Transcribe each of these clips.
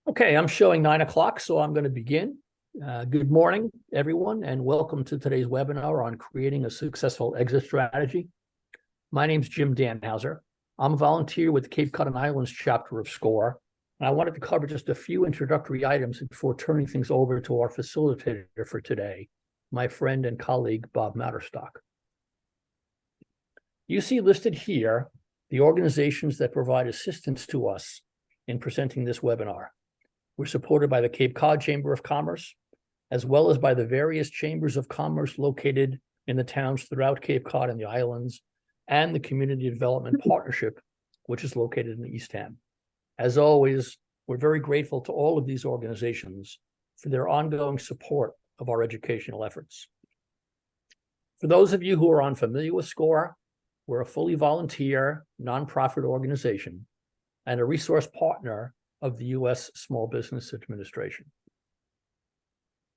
Okay, I'm showing 9 o'clock, so I'm going to begin. Good morning, everyone, and welcome to today's webinar on creating a successful exit strategy. My name's Jim Danhauser. I'm a volunteer with the Cape Cod and Islands chapter of SCORE, and I wanted to cover just a few introductory items before turning things over to our facilitator for today, my friend and colleague, Bob Matterstock. You see listed here the organizations that provide assistance to us in presenting this webinar. We're supported by the Cape Cod Chamber of Commerce, as well as by the various chambers of commerce located in the towns throughout Cape Cod and the islands, and the Community Development Partnership, which is located in Eastham. As always, we're very grateful to all of these organizations for their ongoing support of our educational efforts. For those of you who are unfamiliar with SCORE, we're a fully volunteer, nonprofit organization and a resource partner of the U.S. Small Business Administration.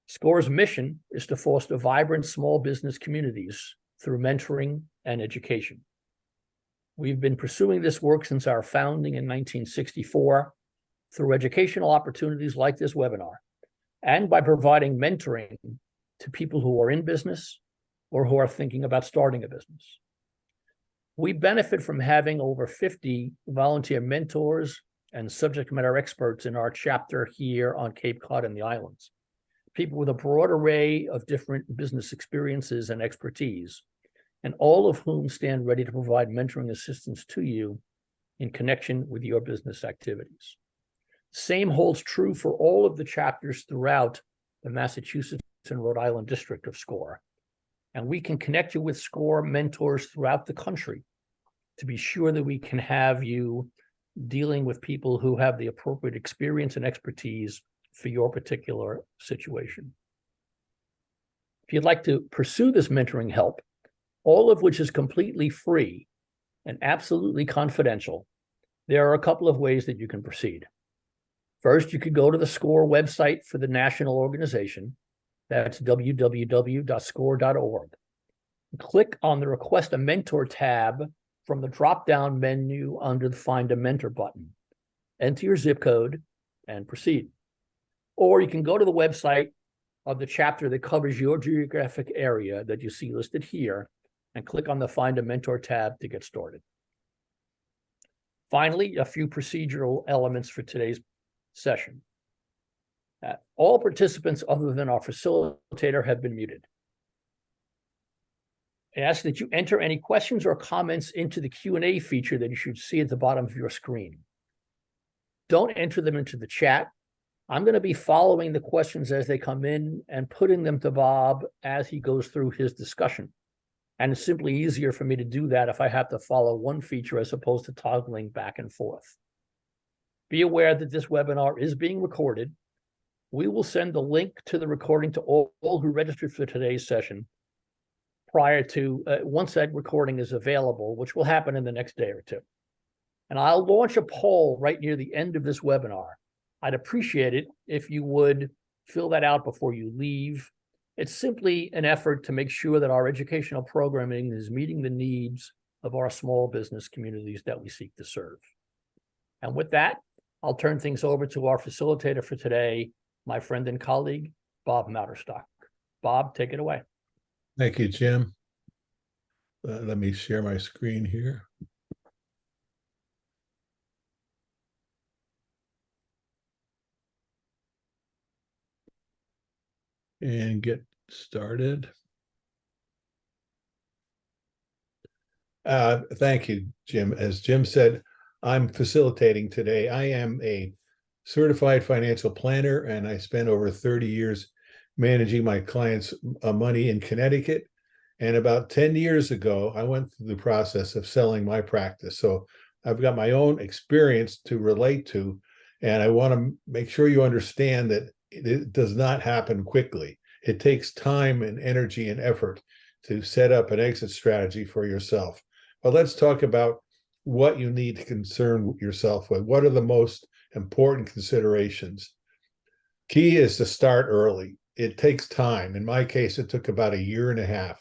SCORE's mission is to foster vibrant small business communities through mentoring and education. We've been pursuing this work since our founding in 1964 through educational opportunities like this webinar, and by providing mentoring to people who are in business or who are thinking about starting a business. We benefit from having over 50 volunteer mentors and subject matter experts in our chapter here on Cape Cod and the islands, people with a broad array of different business experiences and expertise, and all of whom stand ready to provide mentoring assistance to you in connection with your business activities. Same holds true for all of the chapters throughout the Massachusetts and Rhode Island district of SCORE. And we can connect you with SCORE mentors throughout the country to be sure that we can have you dealing with people who have the appropriate experience and expertise for your particular situation. If you'd like to pursue this mentoring help, all of which is completely free and absolutely confidential, there are a couple of ways that you can proceed. First, you could go to the SCORE website for the national organization. That's www.score.org. Click on the Request a Mentor tab from the drop-down menu under the Find a Mentor button. Enter your zip code and proceed. Or you can go to the website of the chapter that covers your geographic area that you see listed here and click on the Find a Mentor tab to get started. Finally, a few procedural elements for today's session. All participants other than our facilitator have been muted. I ask that you enter any questions or comments into the Q&A feature that you should see at the bottom of your screen. Don't enter them into the chat. I'm going to be following the questions as they come in and putting them to Bob as he goes through his discussion. And it's simply easier for me to do that if I have to follow one feature as opposed to toggling back and forth. Be aware that this webinar is being recorded. We will send the link to the recording to all who registered for today's session prior to once that recording is available, which will happen in the next day or two. And I'll launch a poll right near the end of this webinar. I'd appreciate it if you would fill that out before you leave. It's simply an effort to make sure that our educational programming is meeting the needs of our small business communities that we seek to serve. And with that, I'll turn things over to our facilitator for today, my friend and colleague, Bob Matterstock. Bob, take it away. Thank you, Jim. Let me share my screen here. And get started. Thank you, Jim. As Jim said, I'm facilitating today. I am a certified financial planner, and I spent over 30 years managing my clients' money in Connecticut. And about 10 years ago, I went through the process of selling my practice. So I've got my own experience to relate to, and I want to make sure you understand that it does not happen quickly. It takes time and energy and effort to set up an exit strategy for yourself. But let's talk about what you need to concern yourself with. What are the most important considerations? Key is to start early. It takes time. In my case, it took about 1.5 years.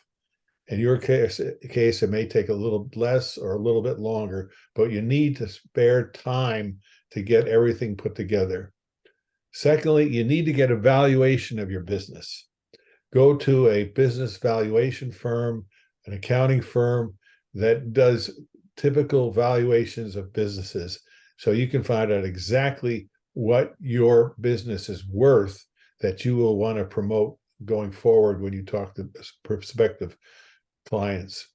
In your case, it may take a little less or a little bit longer, but you need to spare time to get everything put together. Secondly, you need to get a valuation of your business. Go to a business valuation firm, an accounting firm that does typical valuations of businesses, so you can find out exactly what your business is worth that you will want to promote going forward when you talk to prospective clients.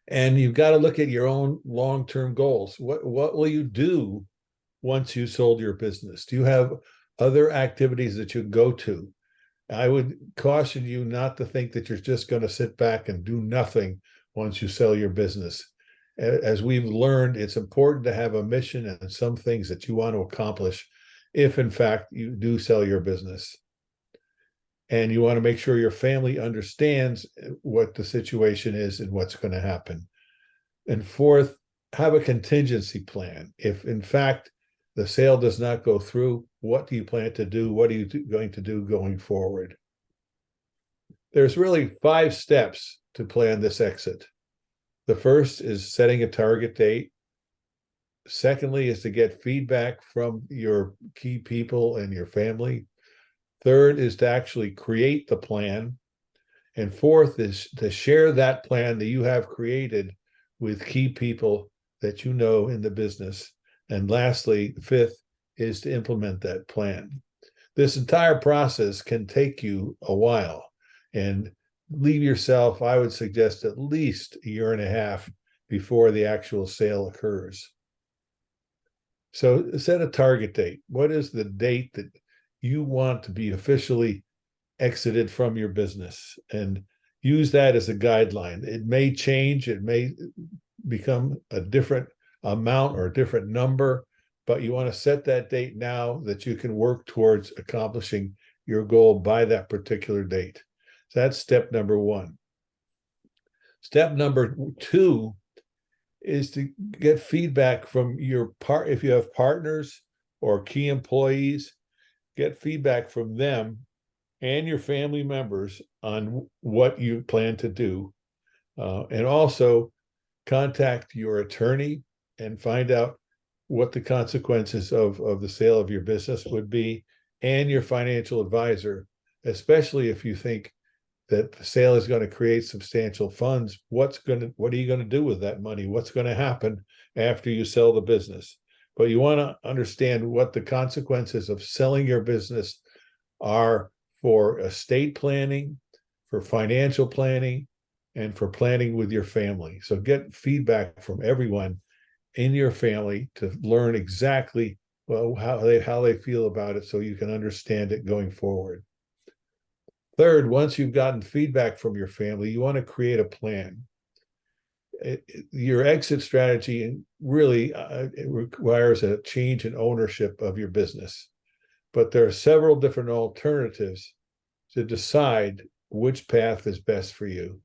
And you've got to look at your own long-term goals. What will you do once you sold your business? Do you have other activities that you go to? I would caution you not to think that you're just going to sit back and do nothing once you sell your business. As we've learned, it's important to have a mission and some things that you want to accomplish if, in fact, you do sell your business. And you want to make sure your family understands what the situation is and what's going to happen. And fourth, have a contingency plan. If, in fact, the sale does not go through, what do you plan to do? What are you going to do going forward? There's really 5 steps to plan this exit. The first is setting a target date. Secondly is to get feedback from your key people and your family. Third is to actually create the plan. And fourth is to share that plan that you have created with key people that you know in the business. And lastly, fifth is to implement that plan. This entire process can take you a while, and leave yourself, I would suggest, at least a year and a half before the actual sale occurs. So set a target date. What is the date that you want to be officially exited from your business? And use that as a guideline. It may change, it may become a different amount or a different number, but you want to set that date now that you can work towards accomplishing your goal by that particular date. So that's step number 1. Step number 2 is to get feedback from your if you have partners or key employees, get feedback from them and your family members on what you plan to do. And also contact your attorney and find out what the consequences of the sale of your business would be, and your financial advisor, especially if you think that the sale is going to create substantial funds. What are you going to do with that money? What's going to happen after you sell the business? But you want to understand what the consequences of selling your business are for estate planning, for financial planning, and for planning with your family. So get feedback from everyone in your family to learn exactly how they feel about it, so you can understand it going forward. Third, once you've gotten feedback from your family, you want to create a plan. Your exit strategy really it requires a change in ownership of your business, but there are several different alternatives to decide which path is best for you.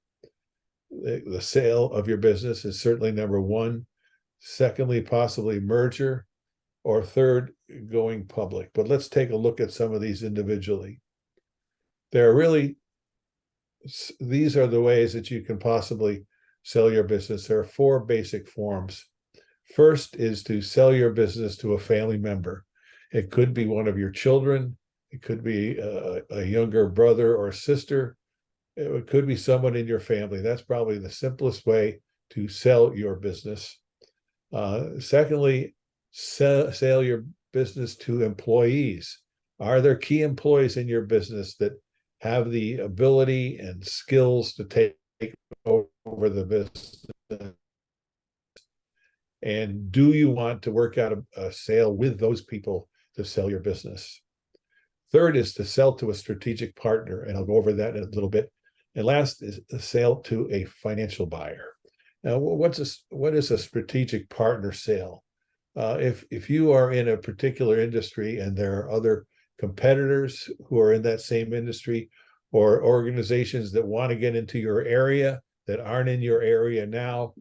The sale of your business is certainly number 1. Secondly, possibly merger, or third, going public. But let's take a look at some of these individually. These are the ways that you can possibly sell your business. There are 4 basic forms. First is to sell your business to a family member. It could be one of your children. It could be a younger brother or sister. It could be someone in your family. That's probably the simplest way to sell your business. Secondly, sell your business to employees. Are there key employees in your business that have the ability and skills to take over the business? And do you want to work out a sale with those people to sell your business? Third is to sell to a strategic partner, and I'll go over that in a little bit. And last is a sale to a financial buyer. Now, what is a strategic partner sale? If you are in a particular industry and there are other competitors who are in that same industry, or organizations that want to get into your area that aren't in your area now,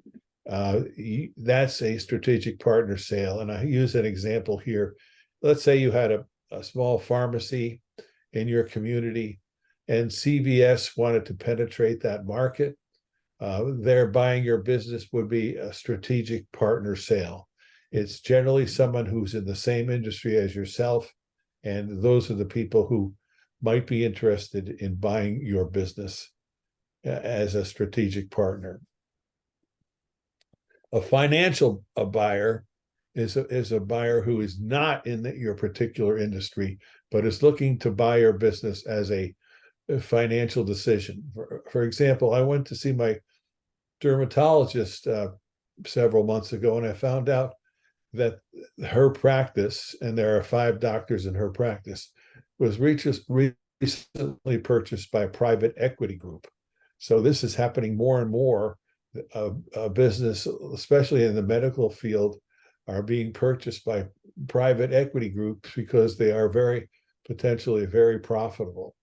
that's a strategic partner sale. And I use an example here. Let's say you had a small pharmacy in your community, and CVS wanted to penetrate that market. Their buying your business would be a strategic partner sale. It's generally someone who's in the same industry as yourself And those are the people who might be interested in buying your business as a strategic partner. A financial buyer is a buyer who is not in your particular industry, but is looking to buy your business as a financial decision. For example, I went to see my dermatologist several months ago, and I found out that her practice, and there are 5 doctors in her practice, was recently purchased by a private equity group. So this is happening more and more. Business, especially in the medical field, are being purchased by private equity groups because they are potentially very profitable.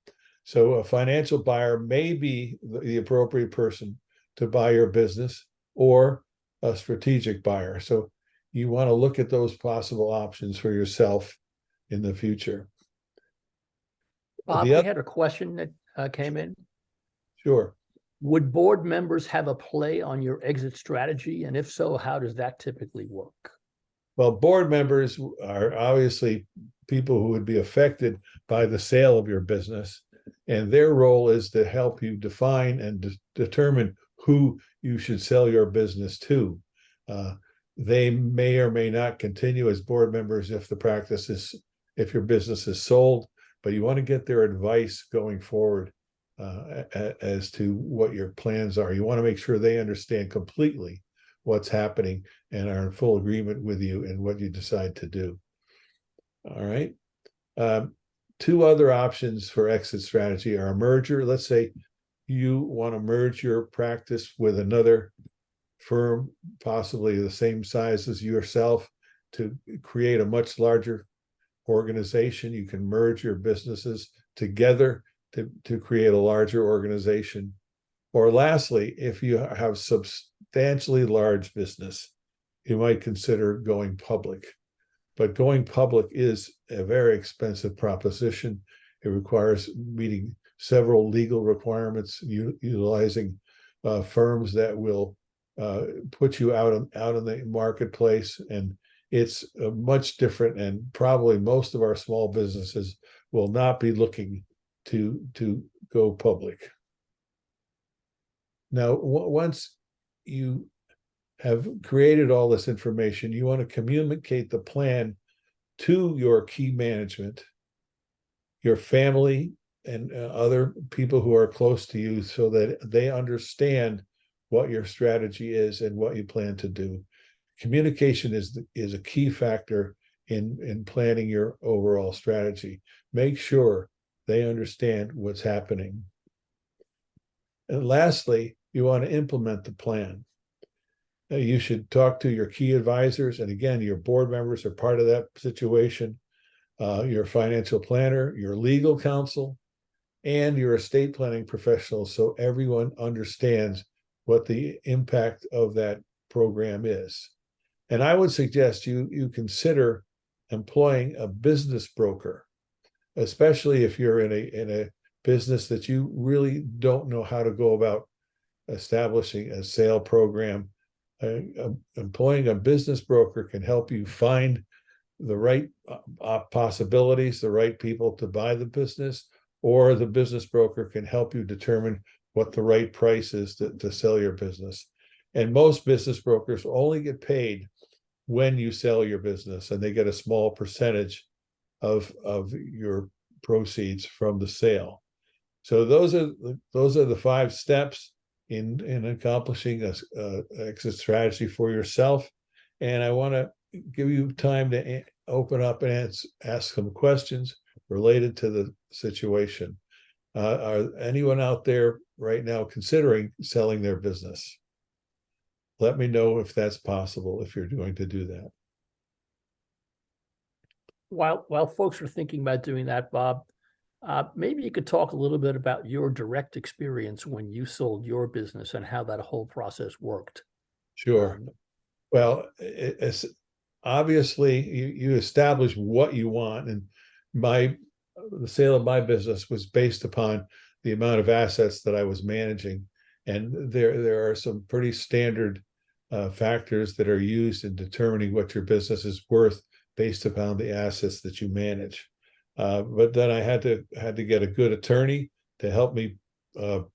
So a financial buyer may be the appropriate person to buy your business, or a strategic buyer. So you want to look at those possible options for yourself in the future. Bob, I had a question that came in. Sure. Would board members have a play on your exit strategy? And if so, how does that typically work? Well, board members are obviously people who would be affected by the sale of your business, and their role is to help you define and determine who you should sell your business to. They may or may not continue as board members if your business is sold, but you want to get their advice going forward as to what your plans are. You want to make sure they understand completely what's happening and are in full agreement with you in what you decide to do. All right. 2 other options for exit strategy are a merger. Let's say you want to merge your practice with another firm, possibly the same size as yourself, to create a much larger organization. You can merge your businesses together to create a larger organization. Or lastly, if you have substantially large business, you might consider going public. But going public is a very expensive proposition. It requires meeting several legal requirements, utilizing firms that will put you out in the marketplace, and it's much different. And probably most of our small businesses will not be looking to go public. Now, once you have created all this information, you want to communicate the plan to your key management, your family, and other people who are close to you, so that they understand what your strategy is and what you plan to do. Communication is a key factor in planning your overall strategy. Make sure they understand what's happening. And lastly, you want to implement the plan. You should talk to your key advisors, and again, your board members are part of that situation, your financial planner, your legal counsel, and your estate planning professional, so everyone understands what the impact of that program is. And I would suggest you consider employing a business broker, especially if you're in a business that you really don't know how to go about establishing a sale program. Employing a business broker can help you find the right possibilities, the right people to buy the business, or the business broker can help you determine what the right price is to sell your business. And most business brokers only get paid when you sell your business, and they get a small percentage of your proceeds from the sale. So those are the 5 steps in accomplishing a exit strategy for yourself. And I want to give you time to open up and ask some questions related to the situation. Are anyone out there right now considering selling their business? Let me know if that's possible, if you're going to do that. While folks are thinking about doing that, Bob, maybe you could talk a little bit about your direct experience when you sold your business and how that whole process worked. Sure. Well, it's obviously you establish what you want, and the sale of my business was based upon the amount of assets that I was managing, and there are some pretty standard factors that are used in determining what your business is worth based upon the assets that you manage. But then I had to get a good attorney to help me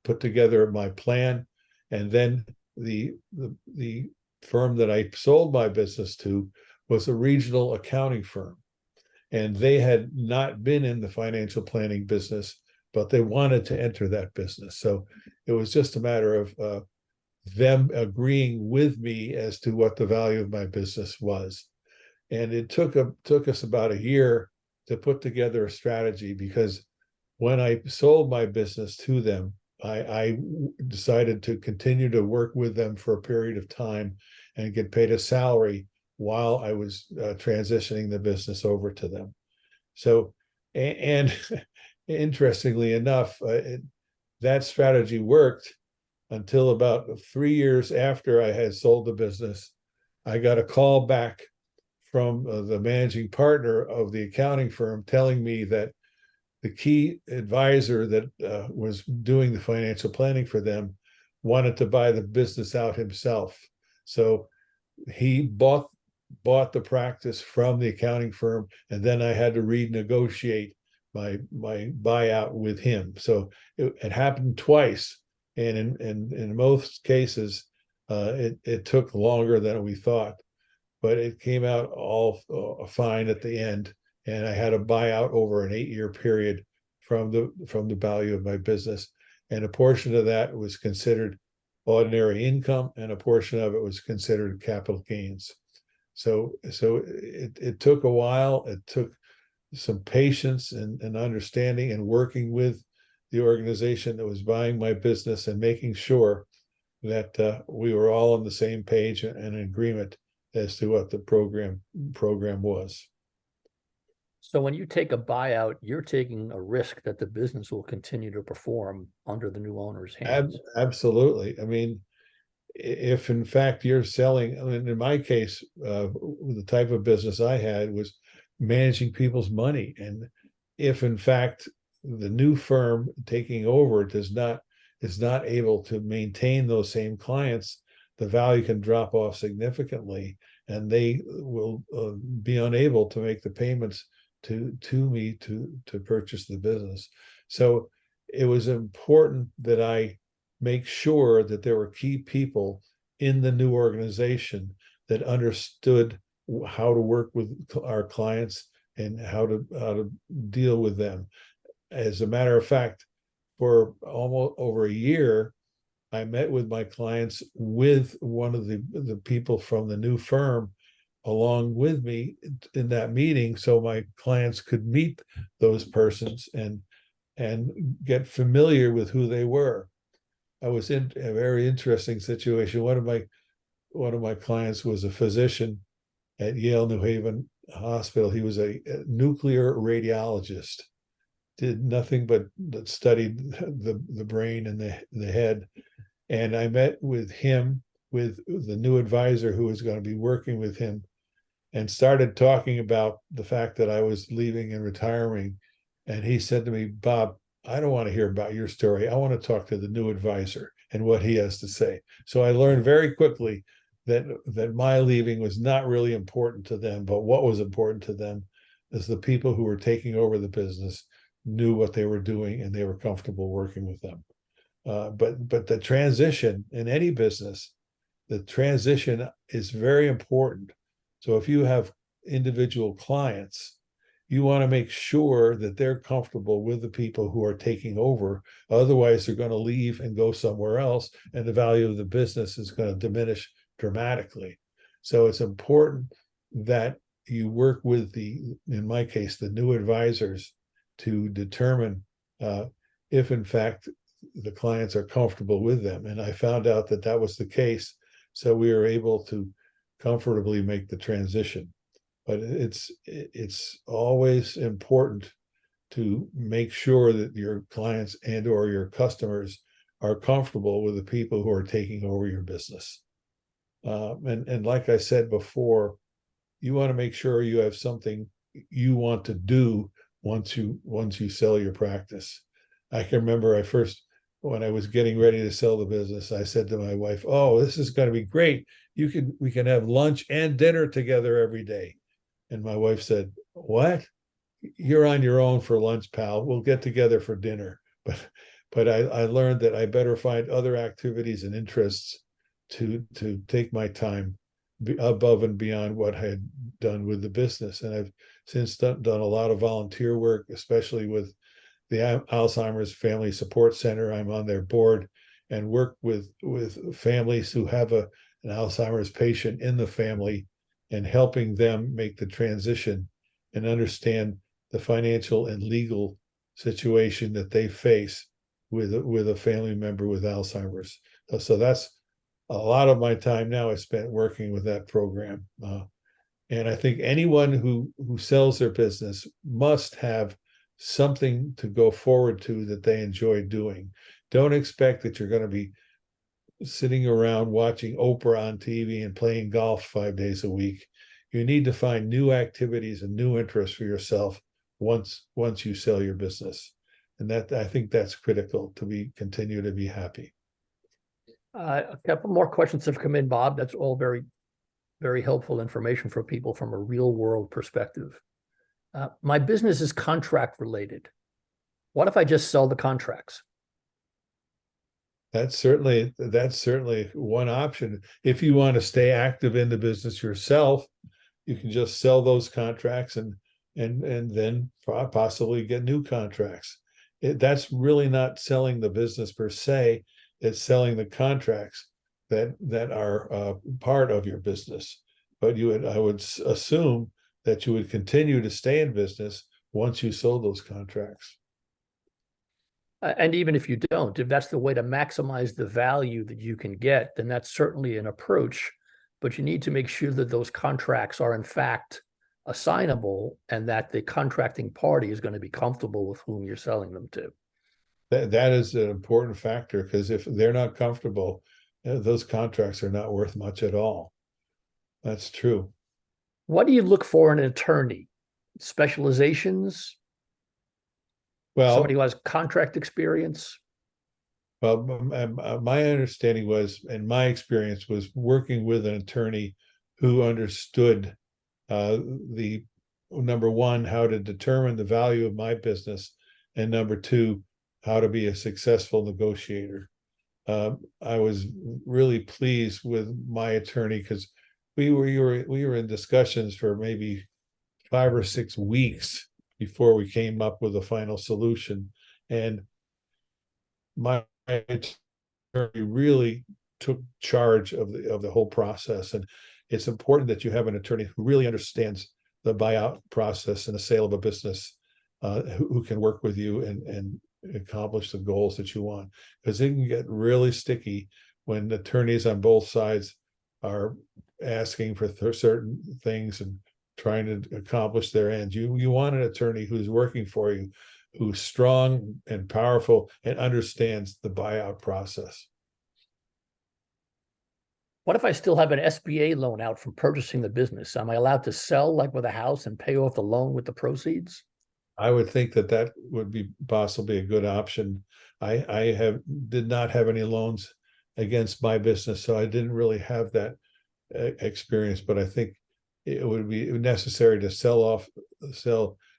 put together my plan. And then the firm that I sold my business to was a regional accounting firm. And they had not been in the financial planning business, but they wanted to enter that business. So it was just a matter of them agreeing with me as to what the value of my business was. And it took us about a year to put together a strategy, because when I sold my business to them, I decided to continue to work with them for a period of time and get paid a salary while I was transitioning the business over to them. So, and interestingly enough, that strategy worked until about 3 years after I had sold the business. I got a call back from the managing partner of the accounting firm telling me that the key advisor that was doing the financial planning for them wanted to buy the business out himself. So he bought the practice from the accounting firm, and then I had to renegotiate my buyout with him. So it happened twice, and in most cases, it took longer than we thought, but it came out all fine at the end. And I had a buyout over an 8-year period from the value of my business, and a portion of that was considered ordinary income, and a portion of it was considered capital gains. So it took a while. It took some patience and understanding and working with the organization that was buying my business and making sure that we were all on the same page and in agreement as to what the program was. So when you take a buyout, you're taking a risk that the business will continue to perform under the new owner's hands. Absolutely. I mean, if in fact you're selling, I mean, in my case, the type of business I had was managing people's money. And if in fact the new firm taking over is not able to maintain those same clients, the value can drop off significantly, and they will be unable to make the payments to me to purchase the business. So it was important that I make sure that there were key people in the new organization that understood how to work with our clients and how to deal with them. As a matter of fact, for almost over a year, I met with my clients with one of the people from the new firm along with me in that meeting, so my clients could meet those persons and get familiar with who they were. I was in a very interesting situation. One of my clients was a physician at Yale New Haven Hospital. He was a nuclear radiologist, did nothing but studied the brain and the head. And I met with him, with the new advisor who was going to be working with him, and started talking about the fact that I was leaving and retiring. And he said to me, "Bob, I don't want to hear about your story. I want to talk to the new advisor and what he has to say." So I learned very quickly that my leaving was not really important to them, but what was important to them is the people who were taking over the business knew what they were doing and they were comfortable working with them. But the transition in any business, the transition is very important. So if you have individual clients, you want to make sure that they're comfortable with the people who are taking over. Otherwise, they're going to leave and go somewhere else, and the value of the business is going to diminish dramatically. So it's important that you work with in my case, the new advisors to determine if in fact the clients are comfortable with them. And I found out that was the case. So we were able to comfortably make the transition. But it's always important to make sure that your clients and or your customers are comfortable with the people who are taking over your business. And like I said before, you want to make sure you have something you want to do once you sell your practice. I can remember when I was getting ready to sell the business, I said to my wife, "Oh, this is going to be great. We can have lunch and dinner together every day." And my wife said, "What? you're on your own for lunch, pal. We'll get together for dinner. But I learned that I better find other activities and interests to take my time above and beyond what I had done with the business. And I've since done a lot of volunteer work, especially with the Alzheimer's Family Support Center. I'm on their board and work with families who have an Alzheimer's patient in the family and helping them make the transition and understand the financial and legal situation that they face with a family member with Alzheimer's. So that's a lot of my time now is spent working with that program. And I think anyone who sells their business must have something to go forward to that they enjoy doing. Don't expect that you're going to be sitting around watching Oprah on TV and playing golf 5 days a week. You need to find new activities and new interests for yourself once you sell your business. And that, I think that's critical to continue to be happy. A couple more questions have come in, Bob. That's all very, very helpful information for people from a real world perspective. My business is contract related. What if I just sell the contracts? That's certainly one option. If you want to stay active in the business yourself, you can just sell those contracts and then possibly get new contracts. That's really not selling the business per se. It's selling the contracts that are part of your business. But I would assume that you would continue to stay in business once you sold those contracts. And even if you don't, if that's the way to maximize the value that you can get, then that's certainly an approach. But you need to make sure that those contracts are in fact assignable and that the contracting party is going to be comfortable with whom you're selling them to. That is an important factor, because if they're not comfortable, those contracts are not worth much at all. That's true. What do you look for in an attorney? Specializations? Well, somebody who has contract experience? Well, my understanding was, and my experience was working with an attorney who understood the number one, how to determine the value of my business, and number two, how to be a successful negotiator. I was really pleased with my attorney because we were in discussions for maybe 5 or 6 weeks before we came up with a final solution, and my attorney really took charge of the whole process. And it's important that you have an attorney who really understands the buyout process and the sale of a business, who can work with you and accomplish the goals that you want, because it can get really sticky when attorneys on both sides are asking for certain things and trying to accomplish their ends. You want an attorney who's working for you, who's strong and powerful and understands the buyout process. What if I still have an SBA loan out from purchasing the business? Am I allowed to sell like with a house and pay off the loan with the proceeds? I would think that would be possibly a good option. I did not have any loans against my business, so I didn't really have that experience, but I think it would be necessary to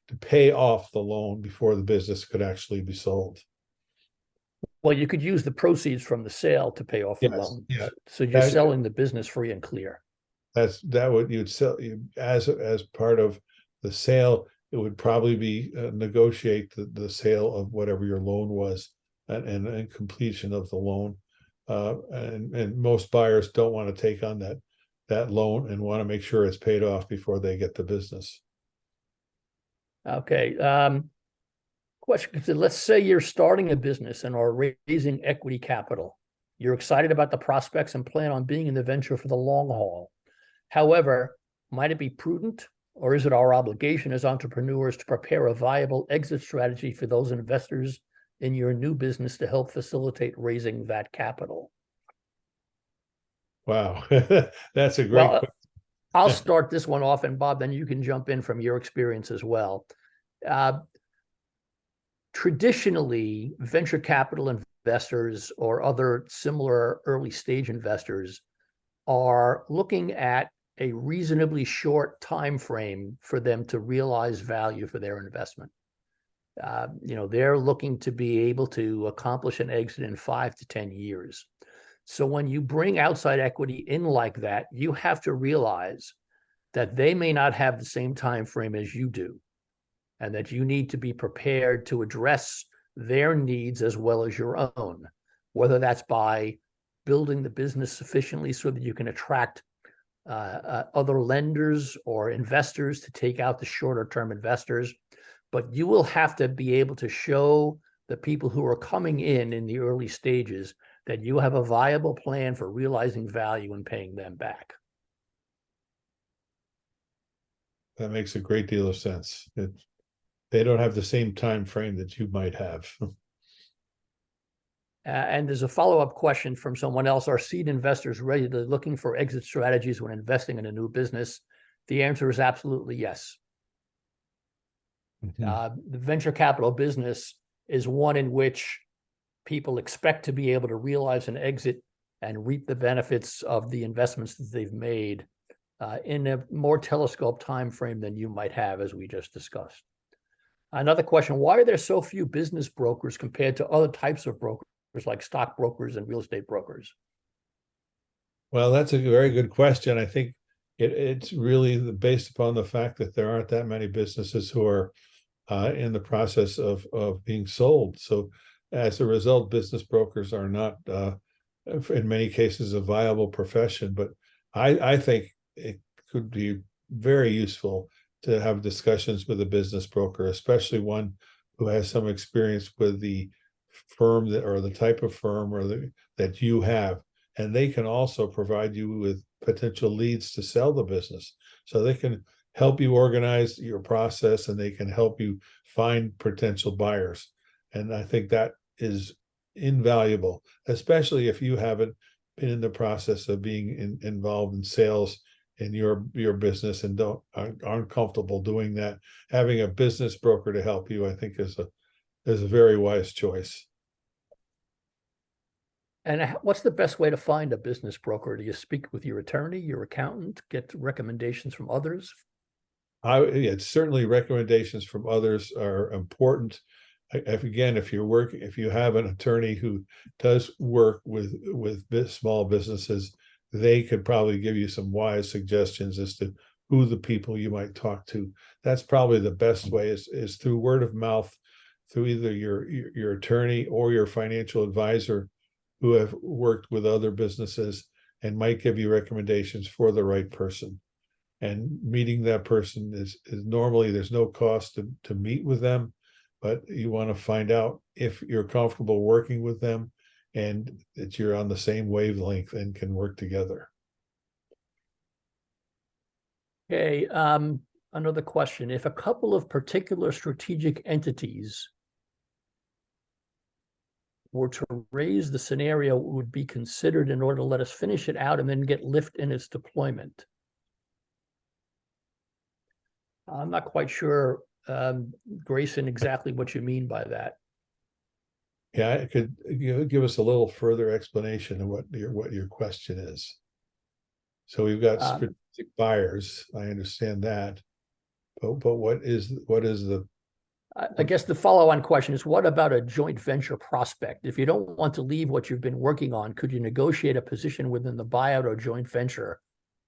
to pay off the loan before the business could actually be sold. Well, you could use the proceeds from the sale to pay off the loan. Yeah. So you're selling the business free and clear. You'd sell as part of the sale. It would probably be negotiate the sale of whatever your loan was and completion of the loan. And most buyers don't want to take on that loan and want to make sure it's paid off before they get the business. Okay. Question. Let's say you're starting a business and are raising equity capital. You're excited about the prospects and plan on being in the venture for the long haul. However, might it be prudent, or is it our obligation as entrepreneurs to prepare a viable exit strategy for those investors in your new business to help facilitate raising that capital? Wow, that's a great question. I'll start this one off, and Bob, then you can jump in from your experience as well. Traditionally, venture capital investors or other similar early stage investors are looking at a reasonably short time frame for them to realize value for their investment. They're looking to be able to accomplish an exit in 5 to 10 years. So when you bring outside equity in like that, you have to realize that they may not have the same time frame as you do, and that you need to be prepared to address their needs as well as your own, whether that's by building the business sufficiently so that you can attract other lenders or investors to take out the shorter term investors. But you will have to be able to show the people who are coming in the early stages that you have a viable plan for realizing value and paying them back. That makes a great deal of sense. They don't have the same time frame that you might have. And there's a follow-up question from someone else. Are seed investors regularly looking for exit strategies when investing in a new business? The answer is absolutely yes. The venture capital business is one in which people expect to be able to realize an exit and reap the benefits of the investments that they've made in a more telescoped time frame than you might have, as we just discussed. Another question: why are there so few business brokers compared to other types of brokers like stockbrokers and real estate brokers? Well, that's a very good question. I think it's really based upon the fact that there aren't that many businesses who are in the process of being sold. So as a result, business brokers are not, in many cases, a viable profession. But I think it could be very useful to have discussions with a business broker, especially one who has some experience with the firm or the type of firm that you have. And they can also provide you with potential leads to sell the business. So they can help you organize your process, and they can help you find potential buyers. And I think that is invaluable, especially if you haven't been in the process of being involved in sales in your business and aren't comfortable doing that. Having a business broker to help you, I think, is a very wise choice. And what's the best way to find a business broker? Do you speak with your attorney, your accountant, get recommendations from others? Certainly recommendations from others are important. If you have an attorney who does work with small businesses, they could probably give you some wise suggestions as to who the people you might talk to. That's probably the best way is through word of mouth, through either your attorney or your financial advisor who have worked with other businesses and might give you recommendations for the right person. And meeting that person is normally, there's no cost to meet with them, but you want to find out if you're comfortable working with them and that you're on the same wavelength and can work together. Okay, another question. If a couple of particular strategic entities were to raise the scenario, it would be considered in order to let us finish it out and then get lift in its deployment. I'm not quite sure, Grayson, exactly what you mean by that. Yeah, could you give us a little further explanation of what your question is? So we've got strategic buyers. I understand that, but what is the? I guess the follow-on question is, what about a joint venture prospect? If you don't want to leave what you've been working on, could you negotiate a position within the buyout or joint venture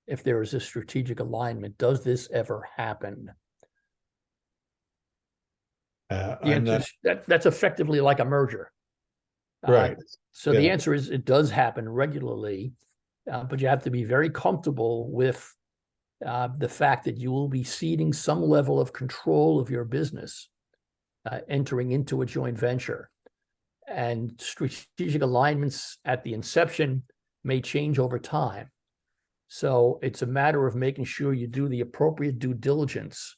if there is a strategic alignment? Does this ever happen? That's effectively like a merger. Right. So the answer is it does happen regularly, but you have to be very comfortable with the fact that you will be ceding some level of control of your business, entering into a joint venture. And strategic alignments at the inception may change over time. So it's a matter of making sure you do the appropriate due diligence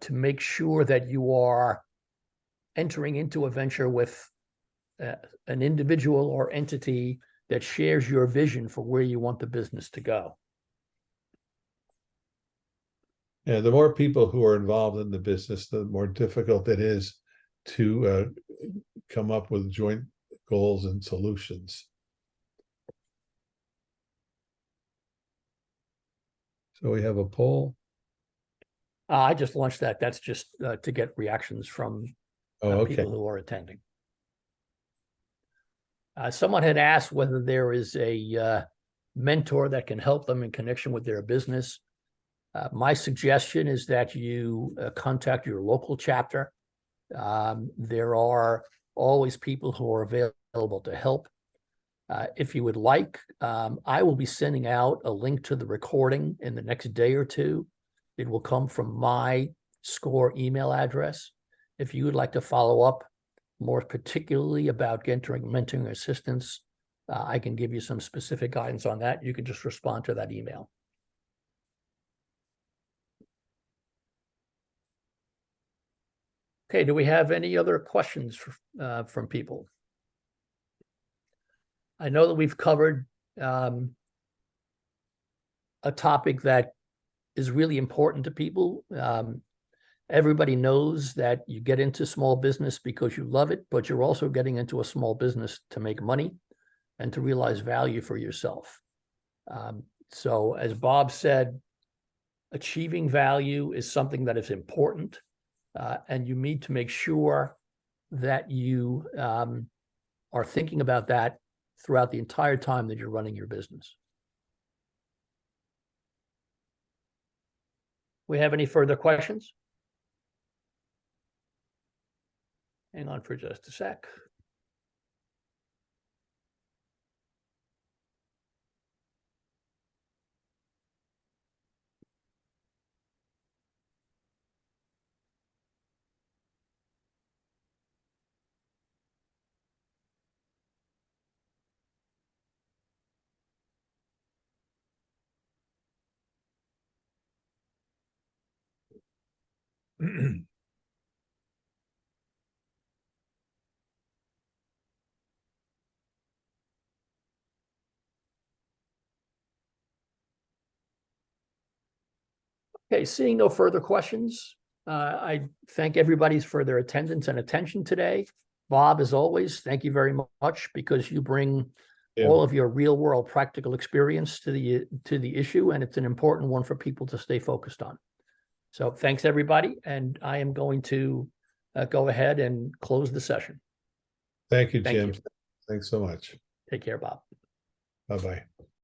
to make sure that you are entering into a venture with an individual or entity that shares your vision for where you want the business to go. Yeah, the more people who are involved in the business, the more difficult it is to come up with joint goals and solutions. So we have a poll. I just launched that. That's just to get reactions from Oh, okay. people who are attending. Someone had asked whether there is a mentor that can help them in connection with their business. My suggestion is that you contact your local chapter. There are always people who are available to help. If you would like, I will be sending out a link to the recording in the next day or two. It will come from my SCORE email address. If you would like to follow up more particularly about mentoring assistance, I can give you some specific guidance on that. You can just respond to that email. Okay, do we have any other questions from people? I know that we've covered a topic that is really important to people. Everybody knows that you get into small business because you love it, but you're also getting into a small business to make money and to realize value for yourself. So as Bob said, achieving value is something that is important, and you need to make sure that you are thinking about that throughout the entire time that you're running your business. We have any further questions? Hang on for just a sec. Okay, seeing no further questions, I thank everybody for their attendance and attention today. Bob, as always, thank you very much because you bring all of your real world practical experience to the issue, and it's an important one for people to stay focused on. So thanks, everybody, and I am going to go ahead and close the session. Thank you, Thank Jim. you. Thanks so much. Take care, Bob. Bye-bye.